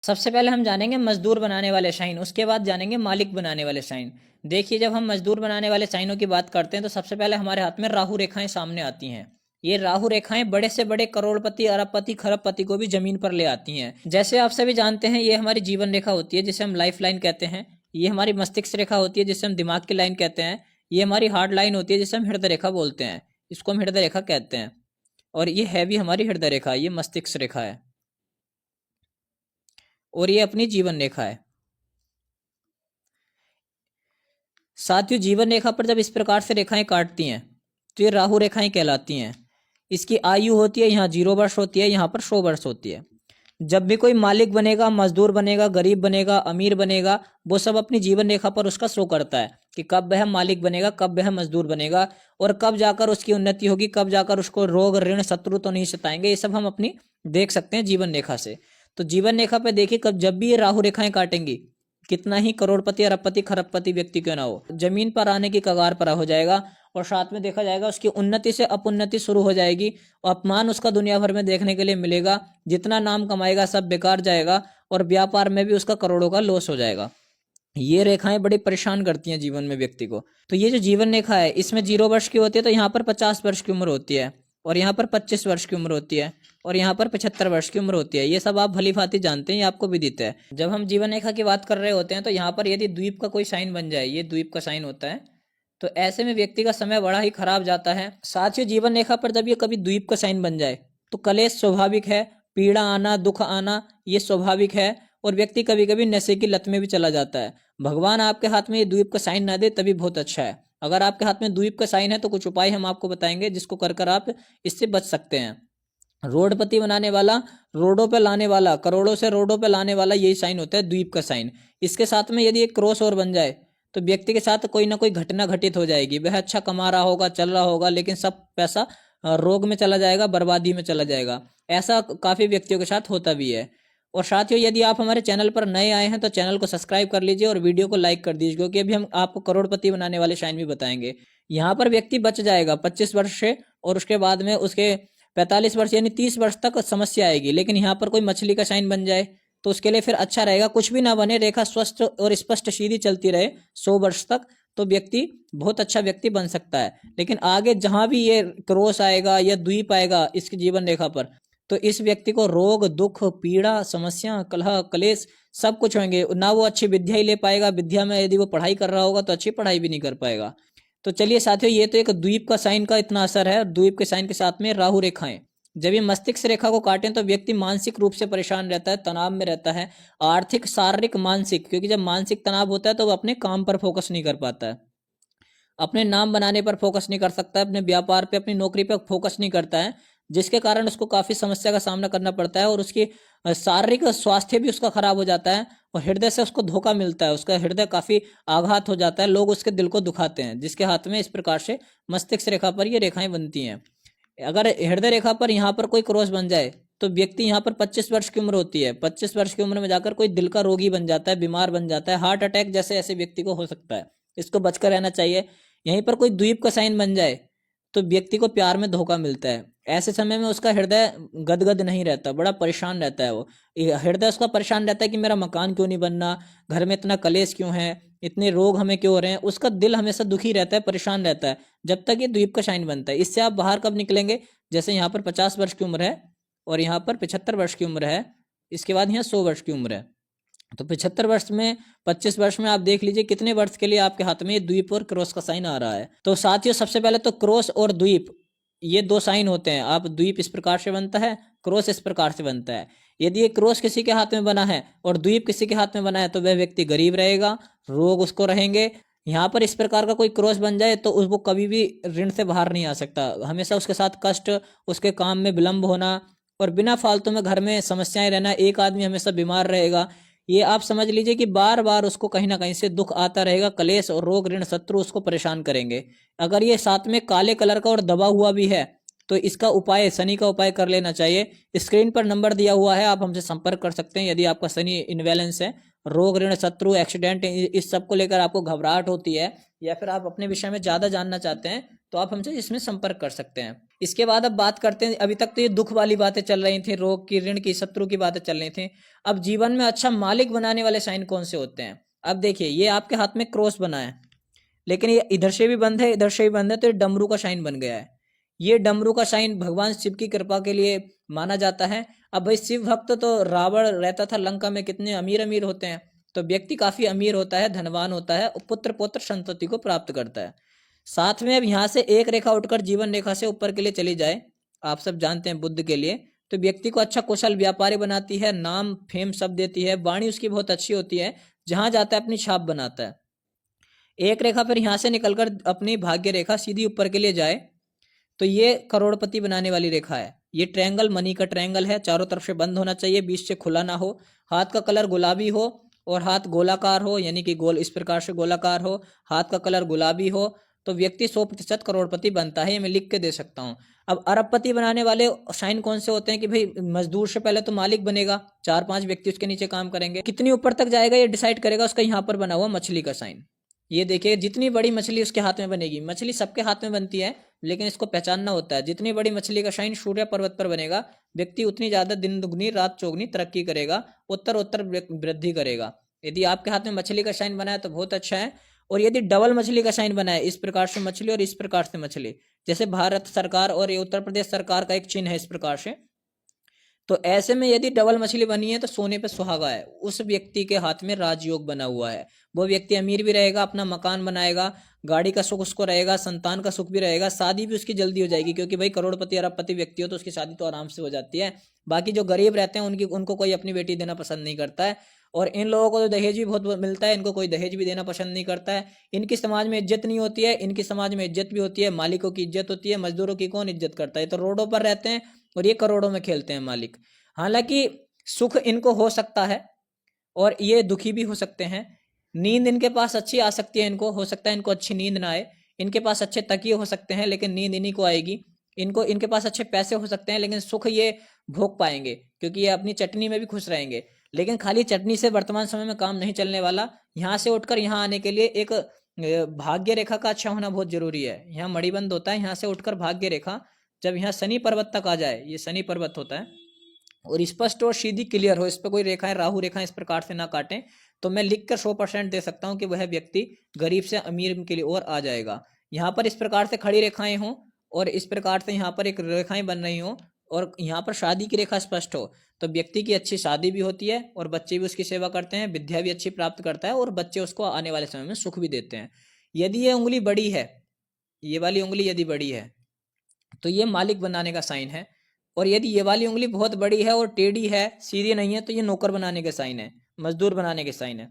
सबसे पहले हम जानेंगे मजदूर बनाने वाले साइन, उसके बाद जानेंगे मालिक बनाने वाले साइन। देखिए, जब हम मजदूर बनाने वाले साइनों की बात करते हैं तो सबसे पहले हमारे हाथ में राहु रेखाएं सामने आती हैं। ये राहु रेखाएं बड़े से बड़े करोड़पति, अरबपति, खरबपति को भी जमीन पर ले आती हैं। जैसे आप सभी जानते हैं, ये हमारी जीवन रेखा होती है जिसे हम लाइफ लाइन कहते हैं। ये हमारी मस्तिष्क रेखा होती है जिसे हम दिमाग की लाइन कहते हैं। ये हमारी हार्ड लाइन होती है जिसे हम हृदय रेखा बोलते हैं, इसको हम हृदय रेखा कहते हैं। और ये है भी हमारी हृदय रेखा, ये मस्तिष्क रेखा है और ये अपनी जीवन रेखा है। साथियों, जीवन रेखा पर जब इस प्रकार से रेखाएं काटती हैं तो ये राहु रेखाएं कहलाती हैं। इसकी आयु होती है यहाँ 0 वर्ष होती है, यहाँ पर 100 वर्ष होती है। जब भी कोई मालिक बनेगा, मजदूर बनेगा, गरीब बनेगा, अमीर बनेगा, वो सब अपनी जीवन रेखा पर उसका शो करता है कि कब वह मालिक बनेगा, कब वह मजदूर बनेगा और कब जाकर उसकी उन्नति होगी, कब जाकर उसको रोग, ऋण, शत्रु तो नहीं सताएंगे। ये सब हम अपनी देख सकते हैं जीवन रेखा से। तो जीवन रेखा पे देखिए, कब जब भी ये राहु रेखाएं काटेंगी, कितना ही करोड़पति, अरबपति, खरबपति व्यक्ति क्यों ना हो, जमीन पर आने की कगार पर हो जाएगा। और साथ में देखा जाएगा उसकी उन्नति से अपउन्नति शुरू हो जाएगी और अपमान उसका दुनिया भर में देखने के लिए मिलेगा। जितना नाम कमाएगा सब बेकार जाएगा और व्यापार में भी उसका करोड़ों का लॉस हो जाएगा। ये रेखाएं बड़ी परेशान करती हैं जीवन में व्यक्ति को। तो ये जो जीवन रेखा है, इसमें 0 वर्ष की होती है तो यहाँ पर 50 वर्ष की उम्र होती है और यहाँ पर 25 वर्ष की उम्र होती है और यहाँ पर 75 वर्ष की उम्र होती है। ये सब आप भली भांति जानते हैं, ये आपको विदित है। जब हम जीवन रेखा की बात कर रहे होते हैं तो यहाँ पर यदि द्वीप का कोई साइन बन जाए, ये द्वीप का साइन होता है, तो ऐसे में व्यक्ति का समय बड़ा ही खराब जाता है। साथ ही जीवन रेखा पर जब ये कभी द्वीप का साइन बन जाए तो कलेश स्वाभाविक है, पीड़ा आना, दुख आना ये स्वाभाविक है और व्यक्ति कभी कभी नशे की लत में भी चला जाता है। भगवान आपके हाथ में ये द्वीप का साइन ना दे तभी बहुत अच्छा है। अगर आपके हाथ में द्वीप का साइन है तो कुछ उपाय हम आपको बताएंगे जिसको कर कर आप इससे बच सकते हैं। रोडपति बनाने वाला, रोडों पे लाने वाला, करोड़ों से रोडों पे लाने वाला, यही साइन होता है द्वीप का साइन। इसके साथ में यदि एक क्रॉस और बन जाए तो व्यक्ति के साथ कोई ना कोई घटना घटित हो जाएगी। वह अच्छा कमा रहा होगा, चल रहा होगा, लेकिन सब पैसा रोग में चला जाएगा, बर्बादी में चला जाएगा। ऐसा काफी व्यक्तियों के साथ होता भी है। और साथियों, यदि आप हमारे चैनल पर नए आए हैं तो चैनल को सब्सक्राइब कर लीजिए और वीडियो को लाइक कर दीजिए, क्योंकि अभी हम आपको करोड़पति बनाने वाले साइन भी बताएंगे। यहाँ पर व्यक्ति बच जाएगा 25 वर्ष से और उसके बाद में उसके 45 वर्ष यानी 30 वर्ष तक समस्या आएगी। लेकिन यहाँ पर कोई मछली का साइन बन जाए तो उसके लिए फिर अच्छा रहेगा। कुछ भी ना बने, रेखा स्वस्थ और स्पष्ट सीधी चलती रहे 100 वर्ष तक, तो व्यक्ति बहुत अच्छा व्यक्ति बन सकता है। लेकिन आगे जहां भी ये क्रॉस आएगा या द्वीप आएगा इसकी जीवन रेखा पर, तो इस व्यक्ति को रोग, दुख, पीड़ा, समस्या, कलह, क्लेश सब कुछ होंगे ना। वो अच्छी विद्या ही ले पाएगा, विद्या में यदि वो पढ़ाई कर रहा होगा तो अच्छी पढ़ाई भी नहीं कर पाएगा। तो चलिए साथियों, ये तो एक द्वीप का साइन का इतना असर है। द्वीप के साइन के साथ में राहु रेखाएं जब ये मस्तिष्क रेखा को काटें तो व्यक्ति मानसिक रूप से परेशान रहता है, तनाव में रहता है, आर्थिक, शारीरिक, मानसिक। क्योंकि जब मानसिक तनाव होता है तो वो अपने काम पर फोकस नहीं कर पाता है, अपने नाम बनाने पर फोकस नहीं कर सकता है, अपने व्यापार पे, अपनी नौकरी पे फोकस नहीं करता है, जिसके कारण उसको काफी समस्या का सामना करना पड़ता है और उसकी शारीरिक स्वास्थ्य भी उसका खराब हो जाता है और हृदय से उसको धोखा मिलता है, उसका हृदय काफी आघात हो जाता है, लोग उसके दिल को दुखाते हैं, जिसके हाथ में इस प्रकार से मस्तिष्क रेखा पर ये रेखाएं बनती हैं। अगर हृदय रेखा पर यहाँ पर कोई क्रॉस बन जाए तो व्यक्ति यहाँ पर 25 वर्ष की उम्र होती है, 25 वर्ष की उम्र में जाकर कोई दिल का रोगी बन जाता है, बीमार बन जाता है, हार्ट अटैक जैसे ऐसे व्यक्ति को हो सकता है। इसको बचकर रहना चाहिए। यहीं पर कोई द्वीप का साइन बन जाए तो व्यक्ति को प्यार में धोखा मिलता है। ऐसे समय में उसका हृदय गदगद नहीं रहता, बड़ा परेशान रहता है। वो हृदय उसका परेशान रहता है कि मेरा मकान क्यों नहीं बनना, घर में इतना कलेश क्यों है, इतने रोग हमें क्यों हो रहे हैं। उसका दिल हमेशा दुखी रहता है, परेशान रहता है, जब तक ये द्वीप का साइन बनता है। इससे आप बाहर कब निकलेंगे? जैसे यहाँ पर 50 वर्ष की उम्र है और यहाँ पर 75 वर्ष की उम्र है, इसके बाद यहाँ 100 वर्ष की उम्र है। तो 75 वर्ष में, 25 वर्ष में आप देख लीजिए कितने वर्ष के लिए आपके हाथ में ये द्वीप और क्रॉस का साइन आ रहा है। तो साथियों, सबसे पहले तो क्रॉस और द्वीप ये दो साइन होते हैं। आप द्वीप इस प्रकार से बनता है, क्रॉस इस प्रकार से बनता है। यदि ये क्रॉस किसी के हाथ में बना है और द्वीप किसी के हाथ में बना है तो वह व्यक्ति गरीब रहेगा, रोग उसको रहेंगे। यहाँ पर इस प्रकार का कोई क्रॉस बन जाए तो वो कभी भी ऋण से बाहर नहीं आ सकता, हमेशा उसके साथ कष्ट, उसके काम में विलंब होना और बिना फालतू में घर में समस्याएं रहना। एक आदमी हमेशा बीमार रहेगा, ये आप समझ लीजिए कि बार बार उसको कहीं ना कहीं से दुख आता रहेगा, कलेश और रोग, ऋण, शत्रु उसको परेशान करेंगे। अगर ये साथ में काले कलर का और दबा हुआ भी है तो इसका उपाय, शनि का उपाय कर लेना चाहिए। स्क्रीन पर नंबर दिया हुआ है, आप हमसे संपर्क कर सकते हैं। यदि आपका शनि इनबैलेंस है, रोग, ऋण, शत्रु, एक्सीडेंट, इस सब को लेकर आपको घबराहट होती है या फिर आप अपने विषय में ज्यादा जानना चाहते हैं तो आप हमसे इसमें संपर्क कर सकते हैं। इसके बाद अब बात करते हैं, अभी तक तो ये दुख वाली बातें चल रही थी, रोग की, ऋण की, शत्रु की बातें चल रही थी। अब जीवन में अच्छा मालिक बनाने वाले साइन कौन से होते हैं? अब देखिए, ये आपके हाथ में क्रॉस बना है, लेकिन ये इधर से भी बंद है, इधर से भी बंद है, तो ये डमरू का साइन बन गया है। ये डमरू का साइन भगवान शिव की कृपा के लिए माना जाता है। अब भाई शिव भक्त तो रावण रहता था लंका में, कितने अमीर अमीर होते हैं, तो व्यक्ति काफी अमीर होता है, धनवान होता है, पुत्र पौत्र संतति को प्राप्त करता है। साथ में अब यहाँ से एक रेखा उठकर जीवन रेखा से ऊपर के लिए चली जाए, आप सब जानते हैं बुद्ध के लिए, तो व्यक्ति को अच्छा कुशल व्यापारी बनाती है, नाम फेम सब देती है, वाणी उसकी बहुत अच्छी होती है, जहां जाता है अपनी छाप बनाता है। एक रेखा फिर यहाँ से निकलकर अपनी भाग्य रेखा सीधी ऊपर के लिए जाए, तो ये करोड़पति बनाने वाली रेखा है। ये ट्रायंगल मनी का ट्रायंगल है, चारों तरफ से बंद होना चाहिए, बीच से खुला ना हो, हाथ का कलर गुलाबी हो और हाथ गोलाकार हो, यानी कि गोल इस प्रकार से गोलाकार हो, हाथ का कलर गुलाबी हो, तो व्यक्ति 100% करोड़पति बनता है। ये मैं लिख के दे सकता हूँ। अब अरबपति बनाने वाले साइन कौन से होते हैं कि भाई मजदूर से पहले तो मालिक बनेगा, 4-5 व्यक्ति उसके नीचे काम करेंगे, कितनी ऊपर तक जाएगा ये डिसाइड करेगा उसका यहाँ पर बना हुआ मछली का साइन। ये देखिए, जितनी बड़ी मछली उसके हाथ में बनेगी, मछली सबके हाथ में बनती है, लेकिन इसको पहचानना होता है। जितनी बड़ी मछली का शाइन सूर्य पर्वत पर बनेगा, व्यक्ति उतनी ज्यादा दिन दुगनी रात चौगनी तरक्की करेगा, उत्तर उत्तर वृद्धि करेगा। यदि आपके हाथ में मछली का शाइन बना है तो बहुत अच्छा है। और यदि डबल मछली का शाइन बना है, इस प्रकार से मछली और इस प्रकार से मछली, जैसे भारत सरकार और ये उत्तर प्रदेश सरकार का एक चिन्ह है इस प्रकार से, तो ऐसे में यदि डबल मछली बनी है तो सोने पे सुहागा है, उस व्यक्ति के हाथ में राजयोग बना हुआ है। वो व्यक्ति अमीर भी रहेगा, अपना मकान बनाएगा, गाड़ी का सुख उसको रहेगा, संतान का सुख भी रहेगा, शादी भी उसकी जल्दी हो जाएगी, क्योंकि भाई करोड़पति अरबपति व्यक्ति हो तो उसकी शादी तो आराम से हो जाती है। बाकी जो गरीब रहते हैं उनको कोई अपनी बेटी देना पसंद नहीं करता है, और इन लोगों को तो दहेज भी बहुत मिलता है, इनको कोई दहेज भी देना पसंद नहीं करता है। इनकी समाज में इज्जत नहीं होती है, इनकी समाज में इज्जत भी होती है, मालिकों की इज्जत होती है, मजदूरों की कौन इज्जत करता है? तो रोडों पर रहते हैं और ये करोड़ों में खेलते हैं मालिक। हालांकि सुख इनको हो सकता है और ये दुखी भी हो सकते हैं। नींद इनके पास अच्छी आ सकती है, इनको हो सकता है इनको अच्छी नींद ना आए, इनके पास अच्छे तकिए हो सकते हैं लेकिन नींद इन्हीं को आएगी। इनको इनके पास अच्छे पैसे हो सकते हैं लेकिन सुख ये भोग पाएंगे, क्योंकि ये अपनी चटनी में भी खुश रहेंगे। लेकिन खाली चटनी से वर्तमान समय में काम नहीं चलने वाला। यहाँ से उठकर यहाँ आने के लिए एक भाग्य रेखा का अच्छा होना बहुत जरूरी है। यहाँ मणिबंध होता है, यहाँ से उठकर भाग्य रेखा जब यहाँ शनि पर्वत तक आ जाए, ये शनि पर्वत होता है, और स्पष्ट और सीधी क्लियर हो, इस पर कोई रेखाएं राहु रेखाएं इस प्रकार से ना काटें, तो मैं लिखकर 100% दे सकता हूं कि वह व्यक्ति गरीब से अमीर के लिए और आ जाएगा। यहाँ पर इस प्रकार से खड़ी रेखाएं हों और इस प्रकार से यहाँ पर एक रेखाएं बन रही हों और यहाँ पर शादी की रेखा स्पष्ट हो, तो व्यक्ति की अच्छी शादी भी होती है और बच्चे भी उसकी सेवा करते हैं, विद्या भी अच्छी प्राप्त करता है और बच्चे उसको आने वाले समय में सुख भी देते हैं। यदि ये उंगली बड़ी है, ये वाली उंगली यदि बड़ी है तो ये मालिक बनाने का साइन है, और यदि ये वाली उंगली बहुत बड़ी है और टेढ़ी है, सीधी नहीं है, तो ये नौकर बनाने के साइन है, मजदूर बनाने के साइन है।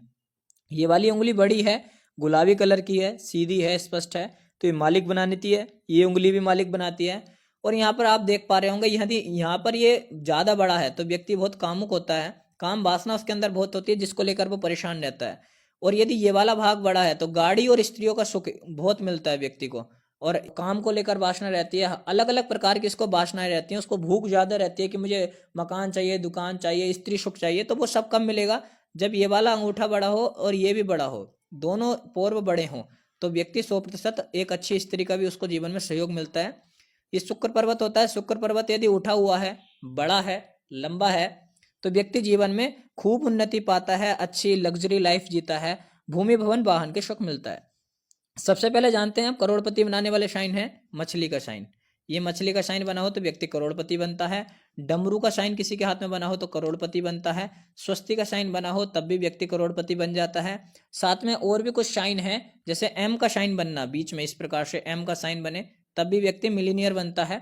ये वाली उंगली बड़ी है, गुलाबी कलर की है, सीधी है, स्पष्ट है, तो ये मालिक बनाती है। ये उंगली भी मालिक बनाती है। और यहाँ पर आप देख पा रहे होंगे, यदि यहाँ पर ये ज्यादा बड़ा है तो व्यक्ति बहुत कामुक होता है, काम वासना उसके अंदर बहुत होती है, जिसको लेकर वो परेशान रहता है। और यदि ये वाला भाग बड़ा है तो गाड़ी और स्त्रियों का सुख बहुत मिलता है व्यक्ति को, और काम को लेकर वासना रहती है, अलग अलग प्रकार की इसको वासनाएं रहती हैं। उसको भूख ज्यादा रहती है कि मुझे मकान चाहिए, दुकान चाहिए, स्त्री सुख चाहिए, तो वो सब कब मिलेगा? जब ये वाला अंगूठा बड़ा हो और ये भी बड़ा हो, दोनों पूर्व बड़े हों, तो व्यक्ति 100% एक अच्छी स्त्री का भी उसको जीवन में सहयोग मिलता है। ये शुक्र पर्वत होता है। शुक्र पर्वत यदि उठा हुआ है, बड़ा है, लंबा है, तो व्यक्ति जीवन में खूब उन्नति पाता है, अच्छी लग्जरी लाइफ जीता है, भूमि भवन वाहन के सुख मिलता है। सबसे पहले जानते हैं आप करोड़पति बनाने वाले साइन है मछली का साइन। ये मछली का साइन बना हो तो व्यक्ति करोड़पति बनता है। डमरू का साइन किसी के हाथ में बना हो तो करोड़पति बनता है। स्वस्ति का साइन बना हो तब भी व्यक्ति करोड़पति बन जाता है। साथ में और भी कुछ साइन है, जैसे एम का साइन बनना, बीच में इस प्रकार से एम का साइन बने तब भी व्यक्ति मिलीनियर बनता है।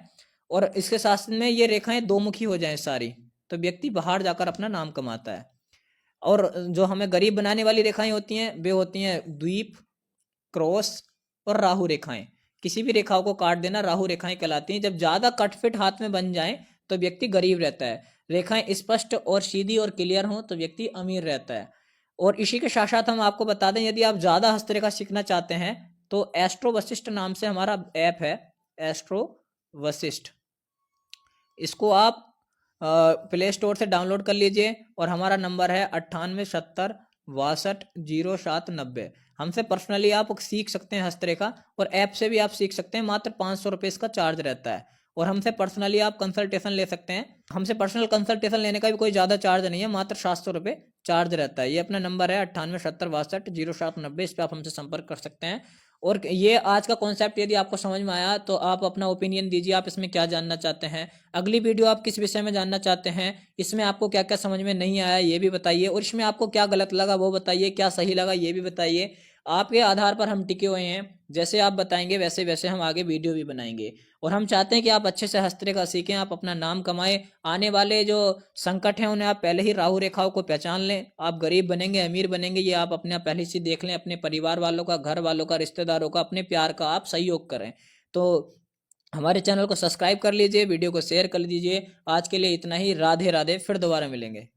और इसके साथ में ये रेखाएं दो मुखी हो जाए सारी, तो व्यक्ति बाहर जाकर अपना नाम कमाता है। और जो हमें गरीब बनाने वाली रेखाएं होती हैं वे होती हैं द्वीप, क्रॉस और राहु रेखाएं। किसी भी रेखाओं को काट देना राहु रेखाएं कहलाती हैं। जब ज्यादा कटफिट हाथ में बन जाए तो व्यक्ति गरीब रहता है। रेखाएं स्पष्ट और सीधी और क्लियर हों तो व्यक्ति अमीर रहता है। और इसी के साथ साथ हम आपको बता दें, यदि आप ज्यादा हस्तरेखा सीखना चाहते हैं तो एस्ट्रो वशिष्ठ नाम से हमारा ऐप है, एस्ट्रो वशिष्ठ। इसको आप प्ले स्टोर से डाउनलोड कर लीजिए और हमारा नंबर है 9870620790। हमसे पर्सनली आप सीख सकते हैं हस्तरेखा, और ऐप से भी आप सीख सकते हैं। मात्र 500 रुपये इसका चार्ज रहता है। और हमसे पर्सनली आप कंसल्टेशन ले सकते हैं। हमसे पर्सनल कंसल्टेशन लेने का भी कोई ज़्यादा चार्ज नहीं है, मात्र 700 रुपये चार्ज रहता है। ये अपना नंबर है 9870620790, इस पर आप हमसे संपर्क कर सकते हैं। और ये आज का कॉन्सेप्ट यदि आपको समझ में आया तो आप अपना ओपिनियन दीजिए, आप इसमें क्या जानना चाहते हैं। अगली वीडियो आप किस विषय में जानना चाहते हैं, इसमें आपको क्या क्या समझ में नहीं आया ये भी बताइए, और इसमें आपको क्या गलत लगा वो बताइए, क्या सही लगा ये भी बताइए। आपके आधार पर हम टिके हुए हैं, जैसे आप बताएंगे वैसे वैसे हम आगे वीडियो भी बनाएंगे। और हम चाहते हैं कि आप अच्छे से हस्तरेखा सीखें, आप अपना नाम कमाएं, आने वाले जो संकट हैं उन्हें आप पहले ही राहु रेखाओं को पहचान लें। आप गरीब बनेंगे, अमीर बनेंगे, ये आप अपने आप पहले से देख लें। अपने परिवार वालों का, घर वालों का, रिश्तेदारों का, अपने प्यार का आप सहयोग करें। तो हमारे चैनल को सब्सक्राइब कर लीजिए, वीडियो को शेयर कर दीजिए। आज के लिए इतना ही। राधे राधे, फिर दोबारा मिलेंगे।